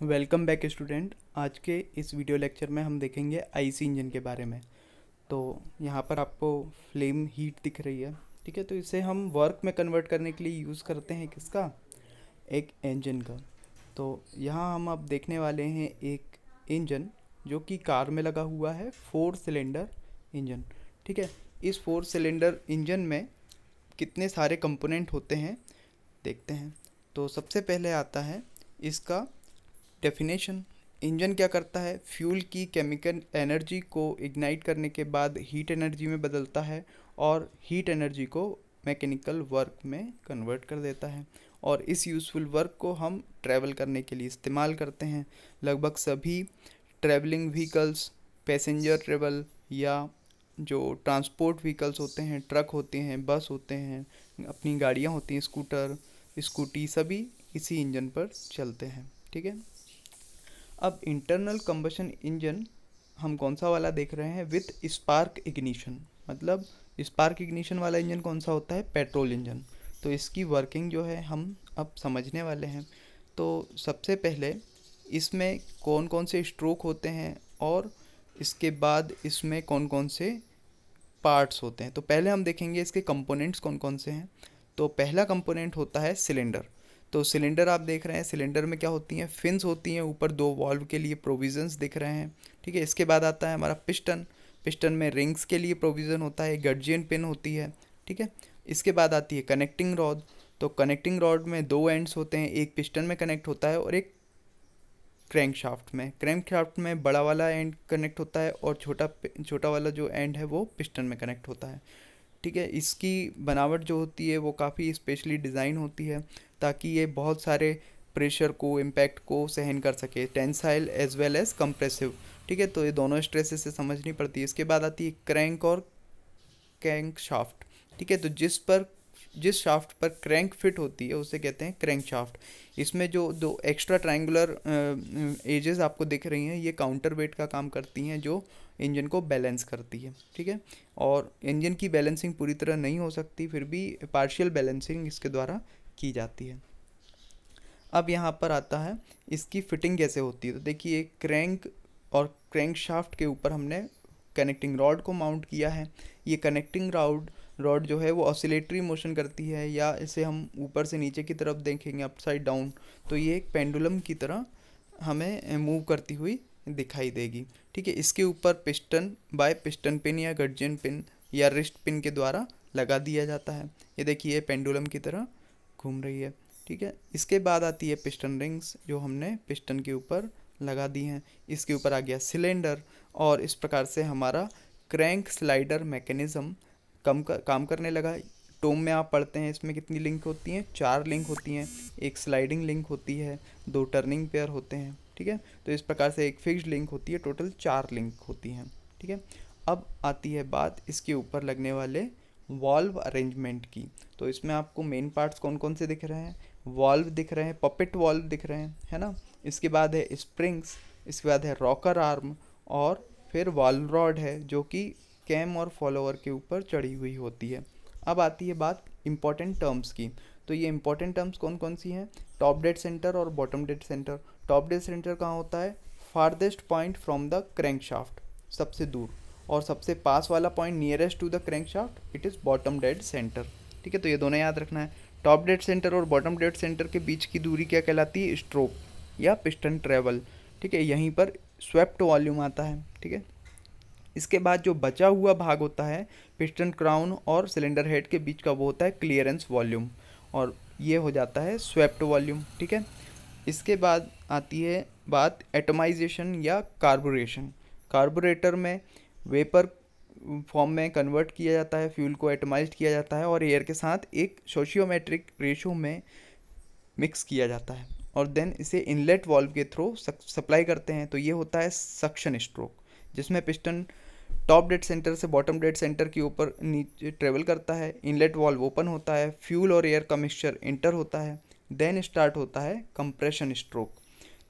Welcome back student. आज के इस वीडियो लेक्चर में हम देखेंगे आईसी इंजन के बारे में। तो यहाँ पर आपको फ्लेम हीट दिख रही है, ठीक है। तो इसे हम वर्क में कन्वर्ट करने के लिए यूज़ करते हैं किसका, एक इंजन का। तो यहाँ हम अब देखने वाले हैं एक इंजन जो कि कार में लगा हुआ है, 4 सिलेंडर इंजन, ठीक है। इस 4 सिलेंडर इंजन में कितने सारे कंपोनेंट होते हैं देखते हैं। तो सबसे पहले आता है इसका डेफिनेशन। इंजन क्या करता है, फ्यूल की केमिकल एनर्जी को इग्नाइट करने के बाद हीट एनर्जी में बदलता है और हीट एनर्जी को मैकेनिकल वर्क में कन्वर्ट कर देता है। और इस यूज़फुल वर्क को हम ट्रैवल करने के लिए इस्तेमाल करते हैं। लगभग सभी ट्रैवलिंग व्हीकल्स, पैसेंजर ट्रेवल या जो ट्रांसपोर्ट व्हीकल्स होते हैं, ट्रक होते हैं, बस होते हैं, अपनी गाड़ियाँ होती हैं, स्कूटर, स्कूटी, सभी इसी इंजन पर चलते हैं, ठीक है। अब इंटरनल कंबशन इंजन हम कौन सा वाला देख रहे हैं, विथ स्पार्क इग्निशन। मतलब स्पार्क इग्निशन वाला इंजन कौन सा होता है, पेट्रोल इंजन। तो इसकी वर्किंग जो है हम अब समझने वाले हैं। तो सबसे पहले इसमें कौन कौन से स्ट्रोक होते हैं और इसके बाद इसमें कौन कौन से पार्ट्स होते हैं। तो पहले हम देखेंगे इसके कंपोनेंट्स कौन कौन से हैं। तो पहला कंपोनेंट होता है सिलेंडर। तो सिलेंडर आप देख रहे हैं, सिलेंडर में क्या होती हैं, फिन्स होती हैं, ऊपर 2 वाल्व के लिए प्रोविजंस दिख रहे हैं, ठीक है। इसके बाद आता है हमारा पिस्टन। पिस्टन में रिंग्स के लिए प्रोविज़न होता है, गर्जियन पिन होती है, ठीक है। इसके बाद आती है कनेक्टिंग रॉड। तो कनेक्टिंग रॉड में 2 एंड्स होते हैं, एक पिस्टन में कनेक्ट होता है और एक क्रैंकशाफ्ट में। क्रैंकशाफ्ट में बड़ा वाला एंड कनेक्ट होता है और छोटा वाला जो एंड है वो पिस्टन में कनेक्ट होता है, ठीक है। इसकी बनावट जो होती है वो काफ़ी स्पेशली डिज़ाइन होती है ताकि ये बहुत सारे प्रेशर को, इम्पैक्ट को सहन कर सके, tensile as well as compressive, ठीक है। तो ये दोनों स्ट्रेसेस से समझनी पड़ती है। इसके बाद आती है क्रैंक और क्रैंक शाफ्ट, ठीक है। तो जिस शाफ्ट पर क्रैंक फिट होती है उसे कहते हैं क्रैंक शाफ्ट। इसमें जो दो एक्स्ट्रा ट्रायंगुलर एजेस आपको दिख रही हैं, ये काउंटर वेट का काम करती हैं जो इंजन को बैलेंस करती है, ठीक है। और इंजन की बैलेंसिंग पूरी तरह नहीं हो सकती, फिर भी पार्शियल बैलेंसिंग इसके द्वारा की जाती है। अब यहाँ पर आता है इसकी फिटिंग कैसे होती है। तो देखिए, क्रैंक और क्रैंक शाफ्ट के ऊपर हमने कनेक्टिंग रॉड को माउंट किया है। ये कनेक्टिंग रॉड जो है वो ऑसिलेटरी मोशन करती है, या इसे हम ऊपर से नीचे की तरफ देखेंगे अपसाइड डाउन, तो ये एक पेंडुलम की तरह हमें मूव करती हुई दिखाई देगी, ठीक है। इसके ऊपर पिस्टन बाय पिस्टन पिन या गर्जियन पिन या रिस्ट पिन के द्वारा लगा दिया जाता है। ये देखिए पेंडुलम की तरह घूम रही है, ठीक है। इसके बाद आती है पिस्टन रिंग्स जो हमने पिस्टन के ऊपर लगा दी हैं। इसके ऊपर आ गया सिलेंडर, और इस प्रकार से हमारा क्रैंक स्लाइडर मैकेनिज़्म काम करने लगा। टोम में आप पढ़ते हैं इसमें कितनी लिंक होती हैं, 4 लिंक होती हैं। एक स्लाइडिंग लिंक होती है, 2 टर्निंग पेयर होते हैं, ठीक है। तो इस प्रकार से एक फिक्स्ड लिंक होती है, टोटल 4 लिंक होती हैं, ठीक है। अब आती है बात इसके ऊपर लगने वाले वॉल्व अरेंजमेंट की। तो इसमें आपको मेन पार्ट्स कौन कौन से दिख रहे हैं, वॉल्व दिख रहे हैं, पपेट वॉल्व दिख रहे हैं, है ना। इसके बाद है स्प्रिंग्स, इसके बाद है रॉकर आर्म, और फिर वॉल्व रॉड है जो कि कैम और फॉलोअर के ऊपर चढ़ी हुई होती है। अब आती है बात इंपॉर्टेंट टर्म्स की। तो ये इंपॉर्टेंट टर्म्स कौन कौन सी हैं, टॉप डेड सेंटर और bottom dead centre. Top dead centre कहाँ होता है, farthest point from the crankshaft, सबसे दूर, और सबसे पास वाला point nearest to the crankshaft, it is bottom dead centre, ठीक है। तो ये दोनों याद रखना है। टॉप डेड सेंटर और बॉटम डेड सेंटर के बीच की दूरी क्या कहलाती है, स्ट्रोक या पिस्टन ट्रेवल, ठीक है। यहीं पर स्वेप्ट वॉल्यूम आता है, ठीक है। इसके बाद जो बचा हुआ भाग होता है पिस्टन क्राउन और सिलेंडर हेड के बीच का, वो होता है क्लियरेंस वॉल्यूम, और ये हो जाता है स्वेप्ट वॉल्यूम, ठीक है। इसके बाद आती है बात एटमाइजेशन या कार्बोरेशन। कार्बोरेटर में वेपर फॉर्म में कन्वर्ट किया जाता है, फ्यूल को एटमाइज्ड किया जाता है और एयर के साथ एक सोशियोमेट्रिक रेशो में मिक्स किया जाता है, और देन इसे इनलेट वॉल्व के थ्रू सप्लाई करते हैं। तो ये होता है सक्शन स्ट्रोक, जिसमें पिस्टन टॉप डेड सेंटर से बॉटम डेड सेंटर के ऊपर नीचे ट्रेवल करता है, इनलेट वॉल्व ओपन होता है, फ्यूल और एयर का मिक्सचर इंटर होता है, देन स्टार्ट होता है कंप्रेशन स्ट्रोक,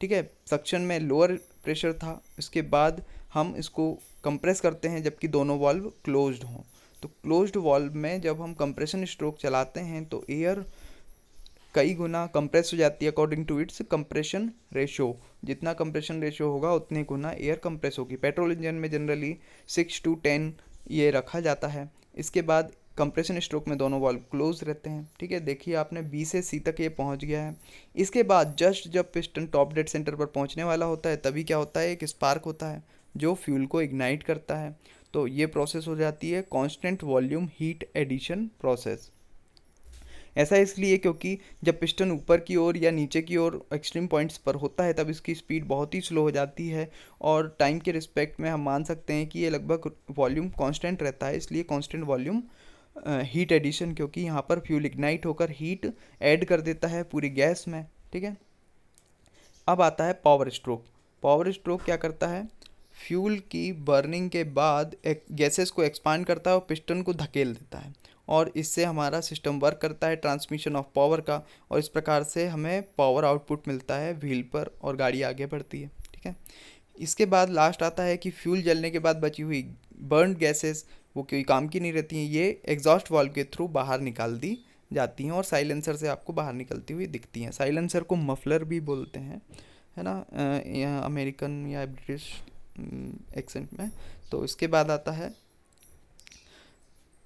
ठीक है। सक्शन में लोअर प्रेशर था, इसके बाद हम इसको कंप्रेस करते हैं जबकि दोनों वॉल्व क्लोज्ड हों। तो क्लोज्ड वॉल्व में जब हम कंप्रेशन स्ट्रोक चलाते हैं तो एयर कई गुना कंप्रेस हो जाती है according to its compression ratio. जितना कंप्रेशन रेशो होगा उतने गुना एयर कंप्रेस होगी। पेट्रोल इंजन में जनरली 6 to 10 ये रखा जाता है। इसके बाद कंप्रेशन स्ट्रोक में दोनों वाल्व क्लोज रहते हैं। ठीक है, देखिए आपने बी से सी तक ये पहुंच गया है। इसके बाद जस्ट जब पिस्टन टॉप डेड सेंटर पर पहुंचने वाला होता है तभी क्या होता है, एक स्पार्क होता है जो फ्यूल को इग्नाइट करता है। तो ये प्रोसेस हो जाती है constant volume heat addition process. ऐसा इसलिए क्योंकि जब पिस्टन ऊपर की ओर या नीचे की ओर एक्सट्रीम पॉइंट्स पर होता है तब इसकी स्पीड बहुत ही स्लो हो जाती है और टाइम के रिस्पेक्ट में हम मान सकते हैं कि ये लगभग वॉल्यूम कांस्टेंट रहता है। इसलिए कांस्टेंट वॉल्यूम हीट एडिशन, क्योंकि यहाँ पर फ्यूल इग्नाइट होकर हीट ऐड कर देता है पूरी गैस में। ठीक है, अब आता है पावर स्ट्रोक। पावर स्ट्रोक क्या करता है, फ्यूल की बर्निंग के बाद एक गैसेस को एक्सपांड करता है और पिस्टन को धकेल देता है और इससे हमारा सिस्टम वर्क करता है ट्रांसमिशन ऑफ पावर का, और इस प्रकार से हमें पावर आउटपुट मिलता है व्हील पर और गाड़ी आगे बढ़ती है। ठीक है, इसके बाद लास्ट आता है कि फ्यूल जलने के बाद बची हुई बर्न्ड गैसेस वो कोई काम की नहीं रहती हैं, ये एग्जॉस्ट वाल्व के थ्रू बाहर निकाल दी जाती हैं और साइलेंसर से आपको बाहर निकलती हुई दिखती हैं। साइलेंसर को मफलर भी बोलते हैं, है ना, या अमेरिकन या ब्रिटिश एक्सेंट में। तो इसके बाद आता है,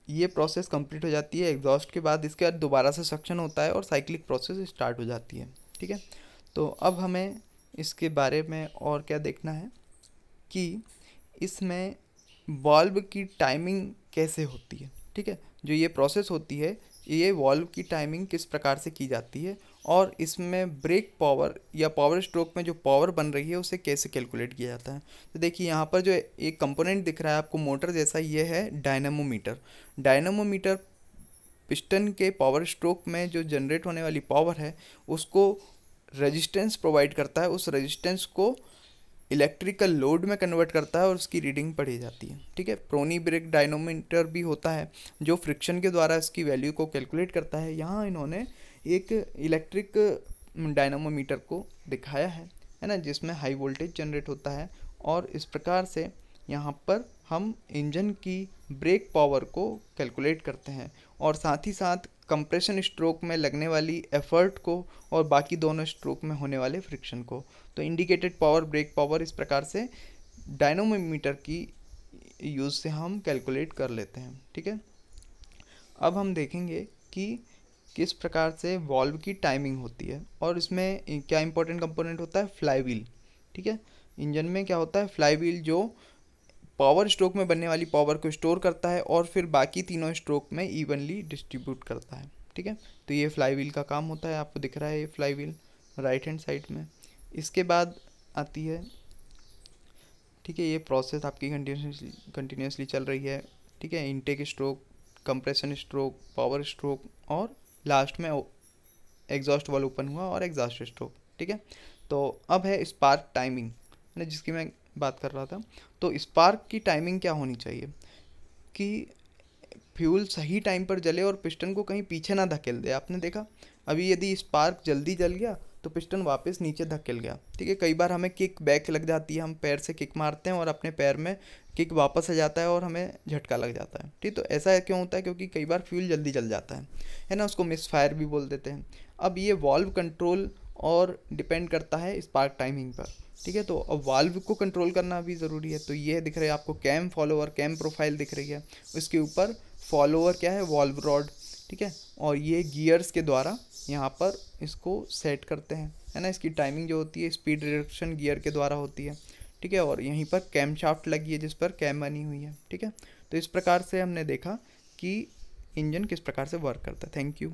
ये प्रोसेस कंप्लीट हो जाती है एग्जॉस्ट के बाद। इसके बाद दोबारा से सक्शन होता है और साइक्लिक प्रोसेस स्टार्ट हो जाती है। ठीक है, तो अब हमें इसके बारे में और क्या देखना है कि इसमें वाल्व की टाइमिंग कैसे होती है। ठीक है, जो ये प्रोसेस होती है ये वाल्व की टाइमिंग किस प्रकार से की जाती है और इसमें ब्रेक पावर या पावर स्ट्रोक में जो पावर बन रही है उसे कैसे कैलकुलेट किया जाता है। तो देखिए यहाँ पर जो एक कंपोनेंट दिख रहा है आपको मोटर जैसा, ये है डायनामोमीटर। डायनामोमीटर पिस्टन के पावर स्ट्रोक में जो जनरेट होने वाली पावर है उसको रेजिस्टेंस प्रोवाइड करता है, उस रेजिस्टेंस को इलेक्ट्रिकल लोड में कन्वर्ट करता है और उसकी रीडिंग पढ़ी जाती है। ठीक है, प्रोनी ब्रेक डायनोमीटर भी होता है जो फ्रिक्शन के द्वारा इसकी वैल्यू को कैलकुलेट करता है। यहाँ इन्होंने एक इलेक्ट्रिक डायनामोमीटर को दिखाया है ना, जिसमें हाई वोल्टेज जनरेट होता है और इस प्रकार से यहाँ पर हम इंजन की ब्रेक पावर को कैलकुलेट करते हैं और साथ ही साथ कंप्रेशन स्ट्रोक में लगने वाली एफर्ट को और बाकी दोनों स्ट्रोक में होने वाले फ्रिक्शन को। तो इंडिकेटेड पावर, ब्रेक पावर, इस प्रकार से डायनोमीटर की यूज़ से हम कैलकुलेट कर लेते हैं। ठीक है, अब हम देखेंगे कि किस प्रकार से वाल्व की टाइमिंग होती है और इसमें क्या इंपॉर्टेंट कंपोनेंट होता है, फ्लाई व्हील। ठीक है, इंजन में क्या होता है, फ्लाई व्हील जो पावर स्ट्रोक में बनने वाली पावर को स्टोर करता है और फिर बाकी तीनों स्ट्रोक में इवनली डिस्ट्रीब्यूट करता है। ठीक है, तो ये फ्लाई व्हील का काम होता है। आपको दिख रहा है ये fly wheel right hand side में। इसके बाद आती है, ठीक है, ये प्रोसेस आपकी कंटिन्यूसली चल रही है। ठीक है, intake stroke, compression stroke, power stroke और लास्ट में एग्जॉस्ट वाल्व ओपन हुआ और एग्जॉस्ट स्ट्रोक। ठीक है, तो अब है स्पार्क टाइमिंग, है ना, जिसकी मैं बात कर रहा था। तो स्पार्क की टाइमिंग क्या होनी चाहिए कि फ्यूल सही टाइम पर जले और पिस्टन को कहीं पीछे ना धकेल दे। आपने देखा अभी यदि स्पार्क जल्दी जल गया तो पिस्टन वापस नीचे धकेल गया। ठीक है, कई बार हमें किक बैक लग जाती है, हम पैर से किक मारते हैं और अपने पैर में किक वापस आ जाता है और हमें झटका लग जाता है। ठीक, तो ऐसा क्यों होता है, क्योंकि कई बार फ्यूल जल्दी जल जाता है ना, उसको मिस फायर भी बोल देते हैं। अब ये वाल्व कंट्रोल और डिपेंड करता है स्पार्क टाइमिंग पर। ठीक है, तो अब वाल्व को कंट्रोल करना भी ज़रूरी है। तो ये दिख रहा है आपको कैम फॉलोअर, कैम प्रोफाइल दिख रही है, उसके ऊपर फॉलोअर क्या है, वाल्व रॉड। ठीक है, और ये गियर्स के द्वारा यहाँ पर इसको सेट करते हैं, है ना। इसकी टाइमिंग जो होती है स्पीड रिडक्शन गियर के द्वारा होती है। ठीक है, और यहीं पर कैम शाफ्ट लगी है जिस पर कैम बनी हुई है। ठीक है, तो इस प्रकार से हमने देखा कि इंजन किस प्रकार से वर्क करता है। Thank you.